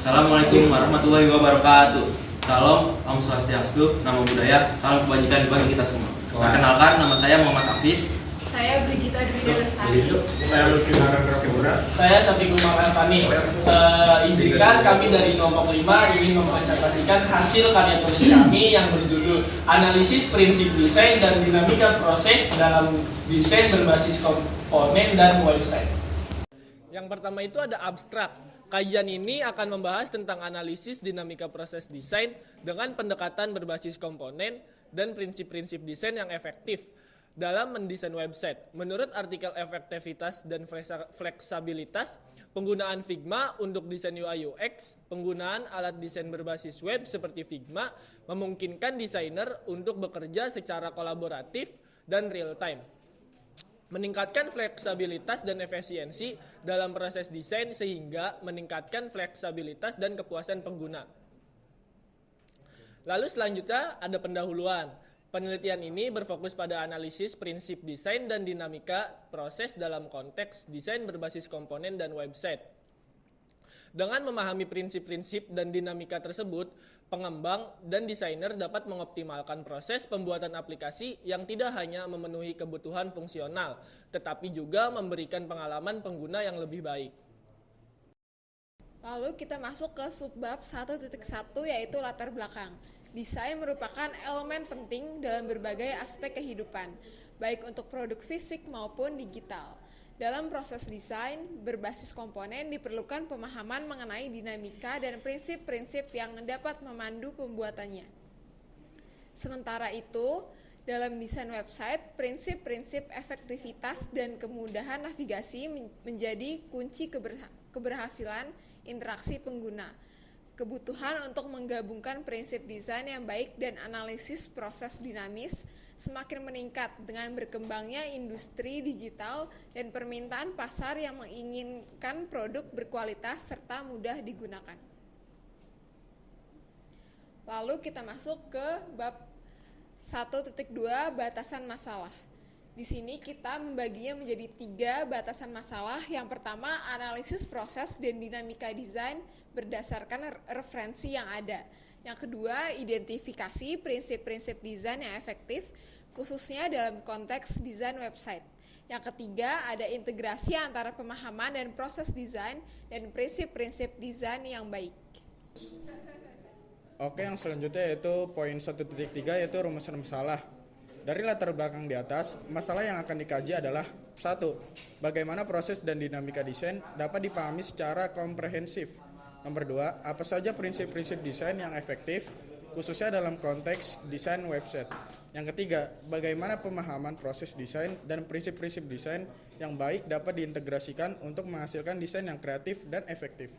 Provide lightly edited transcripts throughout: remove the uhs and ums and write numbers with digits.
Assalamualaikum warahmatullahi wabarakatuh. Salam, Om Swastiastu, Namo Buddhaya, salam kebajikan bagi kita semua. Perkenalkan, nama saya Muhammad Hafiz. Saya Brigita Dwi Lestari. Saya Lutfi Naran Rokeura. Saya Sati Gumang Astani. Izinkan kami dari kelompok 5 ingin mempresentasikan hasil karya tulis kami yang berjudul Analisis Prinsip Desain dan Dinamika Proses dalam Desain Berbasis Komponen dan Website. Yang pertama itu ada abstrak. Kajian ini akan membahas tentang analisis dinamika proses desain dengan pendekatan berbasis komponen dan prinsip-prinsip desain yang efektif dalam mendesain website. Menurut artikel efektivitas dan fleksabilitas, penggunaan Figma untuk desain UI UX, penggunaan alat desain berbasis web seperti Figma memungkinkan desainer untuk bekerja secara kolaboratif dan real time. Meningkatkan fleksibilitas dan efisiensi dalam proses desain sehingga meningkatkan fleksibilitas dan kepuasan pengguna. Lalu selanjutnya ada pendahuluan. Penelitian ini berfokus pada analisis prinsip desain dan dinamika proses dalam konteks desain berbasis komponen dan website. Dengan memahami prinsip-prinsip dan dinamika tersebut, pengembang dan desainer dapat mengoptimalkan proses pembuatan aplikasi yang tidak hanya memenuhi kebutuhan fungsional, tetapi juga memberikan pengalaman pengguna yang lebih baik. Lalu kita masuk ke subbab 1.1 yaitu latar belakang. Desain merupakan elemen penting dalam berbagai aspek kehidupan, baik untuk produk fisik maupun digital. Dalam proses desain berbasis komponen diperlukan pemahaman mengenai dinamika dan prinsip-prinsip yang dapat memandu pembuatannya. Sementara itu, dalam desain website, prinsip-prinsip efektivitas dan kemudahan navigasi menjadi kunci keberhasilan interaksi pengguna. Kebutuhan untuk menggabungkan prinsip desain yang baik dan analisis proses dinamis semakin meningkat dengan berkembangnya industri digital dan permintaan pasar yang menginginkan produk berkualitas serta mudah digunakan. Lalu kita masuk ke bab 1.2 batasan masalah. Di sini kita membaginya menjadi 3 batasan masalah. Yang pertama, analisis proses dan dinamika desain berdasarkan referensi yang ada. Yang kedua, identifikasi prinsip-prinsip desain yang efektif, khususnya dalam konteks desain website. Yang ketiga, ada integrasi antara pemahaman dan proses desain dan prinsip-prinsip desain yang baik. Oke, yang selanjutnya yaitu poin 1.3 yaitu rumusan masalah. Dari latar belakang di atas, masalah yang akan dikaji adalah 1. Bagaimana proses dan dinamika desain dapat dipahami secara komprehensif. Nomor 2, apa saja prinsip-prinsip desain yang efektif, khususnya dalam konteks desain website. Yang ketiga, bagaimana pemahaman proses desain dan prinsip-prinsip desain yang baik dapat diintegrasikan untuk menghasilkan desain yang kreatif dan efektif.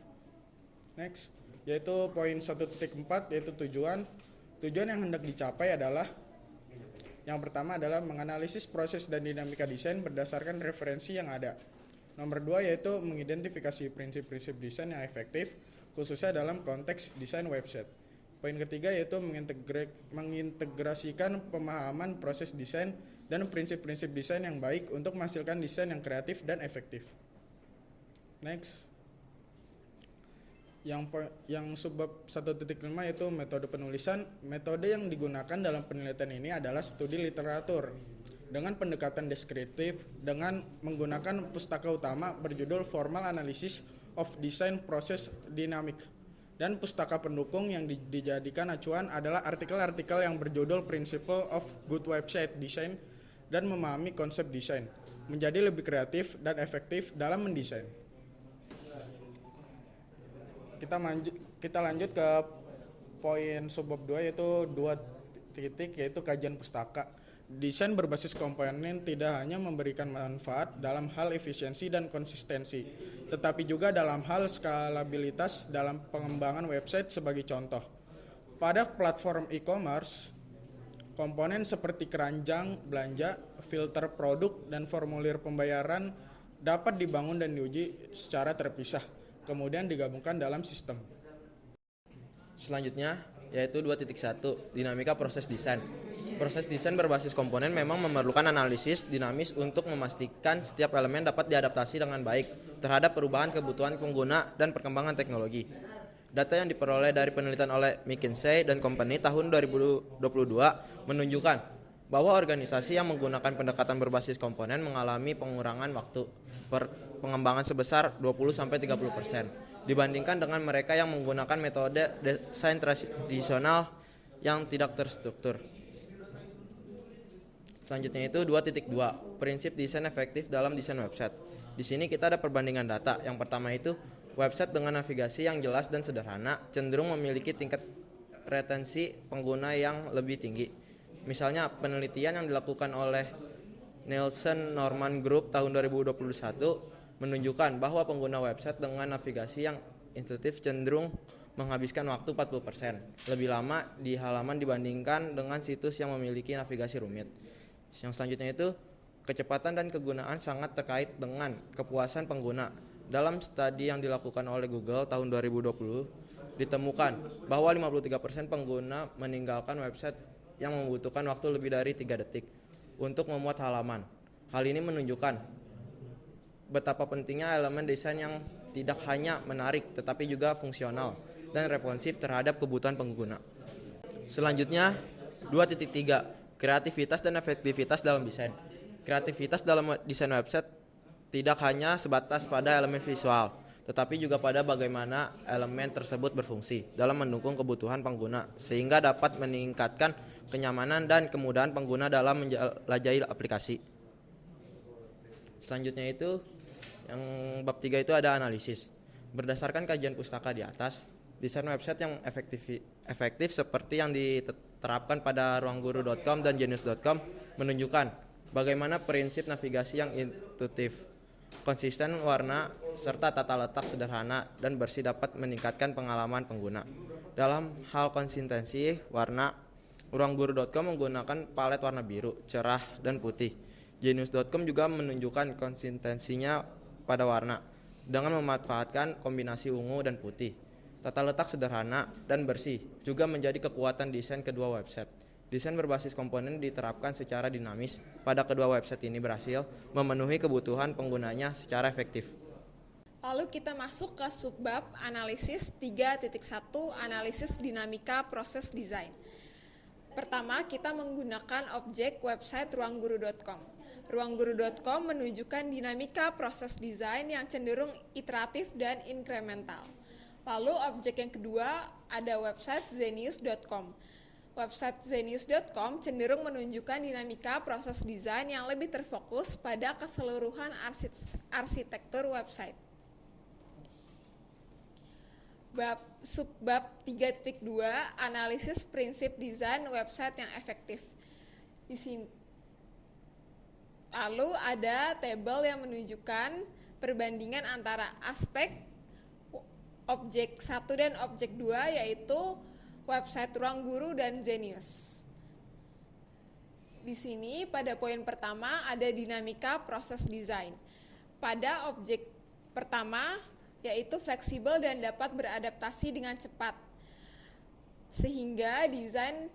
Next, yaitu poin 1.4 yaitu tujuan. Tujuan yang hendak dicapai adalah yang pertama adalah menganalisis proses dan dinamika desain berdasarkan referensi yang ada. Nomor 2 yaitu mengidentifikasi prinsip-prinsip desain yang efektif, khususnya dalam konteks desain website. Poin ketiga yaitu mengintegrasikan pemahaman proses desain dan prinsip-prinsip desain yang baik untuk menghasilkan desain yang kreatif dan efektif. Next. Yang subbab 1.5 yaitu metode penulisan. Metode yang digunakan dalam penelitian ini adalah studi literatur dengan pendekatan deskriptif dengan menggunakan pustaka utama berjudul Formal Analysis of Design Process Dynamic, dan pustaka pendukung yang dijadikan acuan adalah artikel-artikel yang berjudul Principle of Good Website Design dan memahami konsep desain menjadi lebih kreatif dan efektif dalam mendesain. Kita lanjut ke poin subbab 2 yaitu 2 titik yaitu kajian pustaka. Desain berbasis komponen tidak hanya memberikan manfaat dalam hal efisiensi dan konsistensi, tetapi juga dalam hal skalabilitas dalam pengembangan website. Sebagai contoh, pada platform e-commerce, komponen seperti keranjang belanja, filter produk, dan formulir pembayaran dapat dibangun dan diuji secara terpisah, kemudian digabungkan dalam sistem. Selanjutnya yaitu 2.1 dinamika proses desain. Proses desain berbasis komponen memang memerlukan analisis dinamis untuk memastikan setiap elemen dapat diadaptasi dengan baik terhadap perubahan kebutuhan pengguna dan perkembangan teknologi. Data yang diperoleh dari penelitian oleh McKinsey dan Company tahun 2022 menunjukkan bahwa organisasi yang menggunakan pendekatan berbasis komponen mengalami pengurangan waktu pengembangan sebesar 20-30% dibandingkan dengan mereka yang menggunakan metode desain tradisional yang tidak terstruktur. Selanjutnya itu 2.2, prinsip desain efektif dalam desain website. Di sini kita ada perbandingan data. Yang pertama itu website dengan navigasi yang jelas dan sederhana cenderung memiliki tingkat retensi pengguna yang lebih tinggi. Misalnya penelitian yang dilakukan oleh Nielsen Norman Group tahun 2021 menunjukkan bahwa pengguna website dengan navigasi yang intuitif cenderung menghabiskan waktu 40% lebih lama di halaman dibandingkan dengan situs yang memiliki navigasi rumit. Yang selanjutnya itu kecepatan dan kegunaan sangat terkait dengan kepuasan pengguna. Dalam studi yang dilakukan oleh Google tahun 2020 ditemukan bahwa 53% pengguna meninggalkan website yang membutuhkan waktu lebih dari 3 detik untuk memuat halaman. Hal ini menunjukkan betapa pentingnya elemen desain yang tidak hanya menarik tetapi juga fungsional dan responsif terhadap kebutuhan pengguna. Selanjutnya 2.3, kreativitas dan efektivitas dalam desain. Kreativitas dalam desain website tidak hanya sebatas pada elemen visual, tetapi juga pada bagaimana elemen tersebut berfungsi dalam mendukung kebutuhan pengguna sehingga dapat meningkatkan kenyamanan dan kemudahan pengguna dalam menjelajahi aplikasi. Selanjutnya itu yang bab 3 itu ada analisis. Berdasarkan kajian pustaka di atas, desain website yang efektif seperti yang diterapkan pada ruangguru.com dan genius.com menunjukkan bagaimana prinsip navigasi yang intuitif, konsisten warna, serta tata letak sederhana dan bersih dapat meningkatkan pengalaman pengguna. Dalam hal konsistensi warna, ruangguru.com menggunakan palet warna biru, cerah, dan putih. Genius.com juga menunjukkan konsistensinya pada warna dengan memanfaatkan kombinasi ungu dan putih. Tata letak sederhana dan bersih juga menjadi kekuatan desain kedua website. Desain berbasis komponen diterapkan secara dinamis pada kedua website ini berhasil memenuhi kebutuhan penggunanya secara efektif. Lalu kita masuk ke subbab analisis 3.1, analisis dinamika proses desain. Pertama, kita menggunakan objek website ruangguru.com. Ruangguru.com menunjukkan dinamika proses desain yang cenderung iteratif dan inkremental. Lalu objek yang kedua ada website zenius.com. Website zenius.com cenderung menunjukkan dinamika proses desain yang lebih terfokus pada keseluruhan arsitektur website. Subbab 3.2, analisis prinsip desain website yang efektif. Di sini lalu ada tabel yang menunjukkan perbandingan antara aspek objek 1 dan objek 2 yaitu website Ruangguru dan Zenius. Di sini pada poin pertama ada dinamika proses desain. Pada objek pertama yaitu fleksibel dan dapat beradaptasi dengan cepat sehingga desain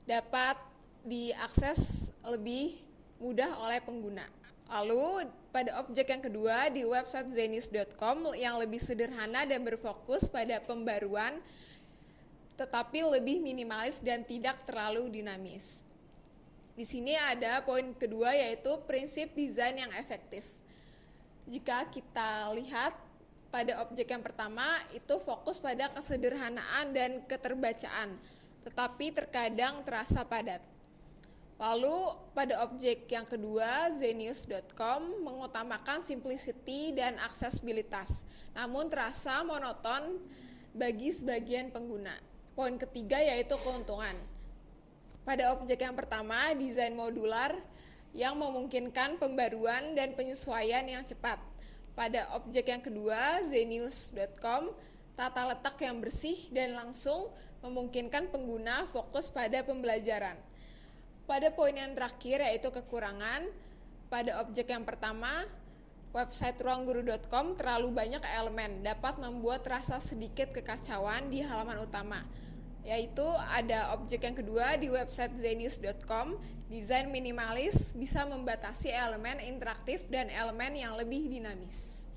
dapat diakses lebih mudah oleh pengguna. Lalu pada objek yang kedua di website zenius.com yang lebih sederhana dan berfokus pada pembaruan tetapi lebih minimalis dan tidak terlalu dinamis. Di sini ada poin kedua yaitu prinsip desain yang efektif. Jika kita lihat pada objek yang pertama itu fokus pada kesederhanaan dan keterbacaan, tetapi terkadang terasa padat. Lalu pada objek yang kedua zenius.com mengutamakan simplicity dan aksesibilitas, namun terasa monoton bagi sebagian pengguna. Poin ketiga yaitu keuntungan. Pada objek yang pertama, desain modular yang memungkinkan pembaruan dan penyesuaian yang cepat. Pada objek yang kedua, zenius.com, tata letak yang bersih dan langsung memungkinkan pengguna fokus pada pembelajaran. Pada poin yang terakhir yaitu kekurangan, pada objek yang pertama, website ruangguru.com terlalu banyak elemen dapat membuat rasa sedikit kekacauan di halaman utama. Yaitu ada objek yang kedua di website zenius.com, desain minimalis bisa membatasi elemen interaktif dan elemen yang lebih dinamis.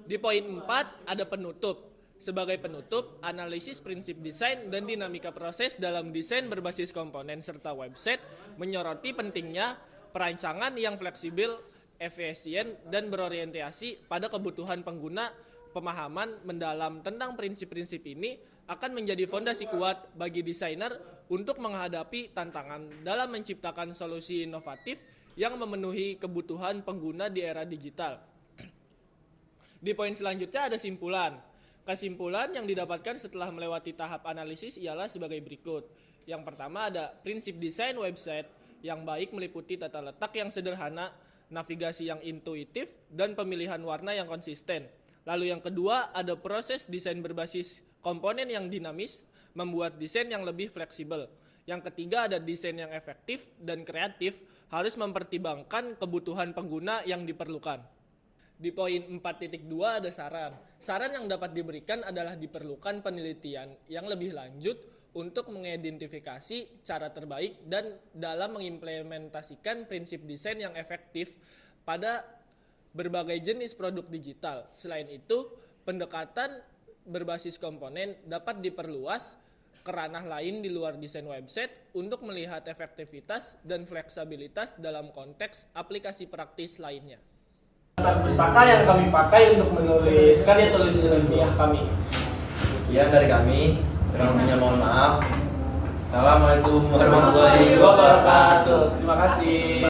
Di poin 4 ada penutup. Sebagai penutup, analisis prinsip desain dan dinamika proses dalam desain berbasis komponen serta website menyoroti pentingnya perancangan yang fleksibel, efisien, dan berorientasi pada kebutuhan pengguna. Pemahaman mendalam tentang prinsip-prinsip ini akan menjadi fondasi kuat bagi desainer untuk menghadapi tantangan dalam menciptakan solusi inovatif yang memenuhi kebutuhan pengguna di era digital. Di poin selanjutnya ada simpulan. Kesimpulan yang didapatkan setelah melewati tahap analisis ialah sebagai berikut. Yang pertama ada prinsip desain website yang baik meliputi tata letak yang sederhana, navigasi yang intuitif, dan pemilihan warna yang konsisten. Lalu yang kedua ada proses desain berbasis komponen yang dinamis, membuat desain yang lebih fleksibel. Yang ketiga ada desain yang efektif dan kreatif, harus mempertimbangkan kebutuhan pengguna yang diperlukan. Di poin 4.2 ada saran. Saran yang dapat diberikan adalah diperlukan penelitian yang lebih lanjut untuk mengidentifikasi cara terbaik dan dalam mengimplementasikan prinsip desain yang efektif pada berbagai jenis produk digital. Selain itu, pendekatan berbasis komponen dapat diperluas ke ranah lain di luar desain website untuk melihat efektivitas dan fleksibilitas dalam konteks aplikasi praktis lainnya. Tata pustaka yang kami pakai untuk menulis karya tulis ilmiah kami. Sekian dari kami. Kurang lebihnya mohon maaf. Assalamualaikum warahmatullahi wabarakatuh. Terima kasih.